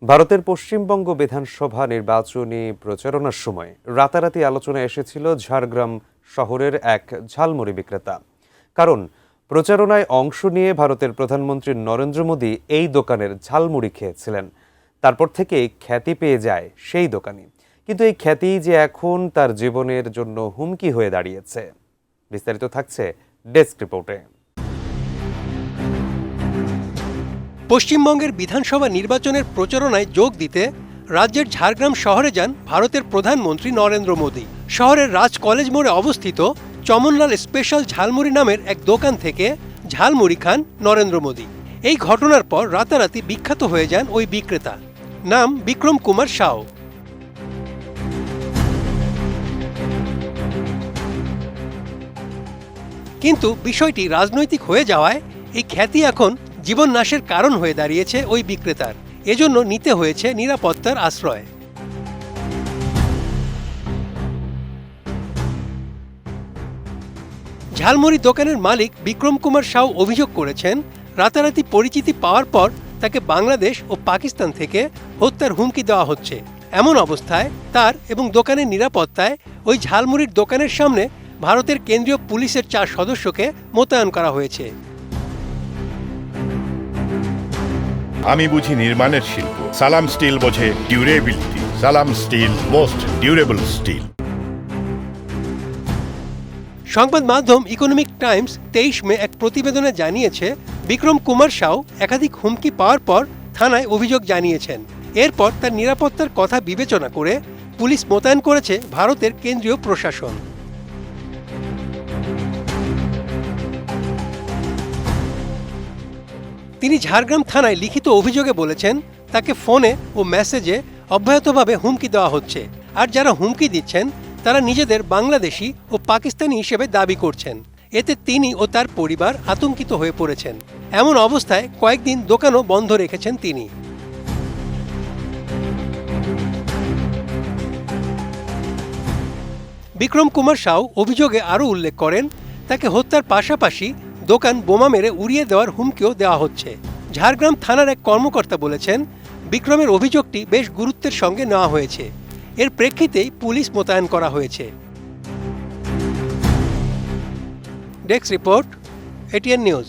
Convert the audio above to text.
ভারতের পশ্চিমবঙ্গ বিধানসভা নির্বাচনী প্রচারণার সময় রাতারাতি আলোচনায় এসেছিল ঝাড়গ্রাম শহরের এক ঝালমুড়ি বিক্রেতা। কারণ প্রচারণায় অংশ নিয়ে ভারতের প্রধানমন্ত্রী নরেন্দ্র মোদী এই দোকানের ঝালমুড়ি খেয়েছিলেন। তারপর থেকেই খ্যাতি পেয়ে যায় সেই দোকানি। কিন্তু এই খ্যাতি যে এখন তার জীবনের জন্য হুমকি হয়ে দাঁড়িয়েছে। বিস্তারিত থাকছে ডেস্ক রিপোর্টে। পশ্চিমবঙ্গের বিধানসভা নির্বাচনের প্রচারণায় যোগ দিতে রাজ্যের ঝাড়গ্রাম শহরে যান ভারতের প্রধানমন্ত্রী নরেন্দ্র মোদী। শহরের রাজ কলেজ মোড়ে অবস্থিত চমনলাল স্পেশাল ঝালমুড়ি নামের এক দোকান থেকে ঝালমুড়ি খান নরেন্দ্র মোদী। এই ঘটনার পর রাতারাতি বিখ্যাত হয়ে যান ওই বিক্রেতা। নাম বিক্রম কুমার সাউ। কিন্তু বিষয়টি রাজনৈতিক হয়ে যাওয়ায় এই খ্যাতি এখন জীবন নাশের কারণ হয়ে দাঁড়িয়েছে ওই বিক্রেতার। এজন্য নিতে হয়েছে নিরাপত্তার আশ্রয়। ঝালমুড়ি দোকানের মালিক বিক্রম কুমার সাউ অভিযোগ করেছেন, রাতারাতি পরিচিতি পাওয়ার পর তাকে বাংলাদেশ ও পাকিস্তান থেকে হত্যার হুমকি দেওয়া হচ্ছে। এমন অবস্থায় তার এবং দোকানের নিরাপত্তায় ওই ঝালমুড়ির দোকানের সামনে ভারতের কেন্দ্রীয় পুলিশের 4 সদস্যকে মোতায়েন করা হয়েছে। আমি বুঝি নির্মাণের শিল্প, সালাম স্টিল বোঝে ডিউরেবিলিটি। সালাম স্টিল, মোস্ট ডিউরেবল স্টিল। সংবাদ মাধ্যম ইকোনমিক টাইমস 23 মে এক প্রতিবেদনে জানিয়েছে, বিক্রম কুমার সাউ একাধিক হুমকি পাওয়ার পর থানায় অভিযোগ জানিয়েছেন। এরপর তার নিরাপত্তার কথা বিবেচনা করে পুলিশ মোতায়েন করেছে ভারতের কেন্দ্রীয় প্রশাসন। তিনি ঝাড়গ্রাম থানায় লিখিত অভিযোগে বলেছেন, তাকে ফোনে ও মেসেজে অব্যাহতভাবে হুমকি দেওয়া হচ্ছে। আর যারা হুমকি দিচ্ছেন তারা নিজেদের বাংলাদেশি ও পাকিস্তানি হিসেবে দাবি করছেন। এতে তিনি ও তার পরিবার আতঙ্কিত হয়ে পড়েছেন। এমন অবস্থায় কয়েকদিন দোকানও বন্ধ রেখেছেন তিনি। বিক্রম কুমার সাউ অভিযোগে আরও উল্লেখ করেন, তাকে হত্যার পাশাপাশি দোকান বোমা মেরে উড়িয়ে দেওয়ার হুমকিও দেওয়া হচ্ছে। ঝাড়গ্রাম থানার এক কর্মকর্তা বলেছেন, বিক্রমের অভিযোগটি বেশ গুরুত্বের সঙ্গে নেওয়া হয়েছে। এর প্রেক্ষিতেই পুলিশ মোতায়েন করা হয়েছে। Desk report, ATN news.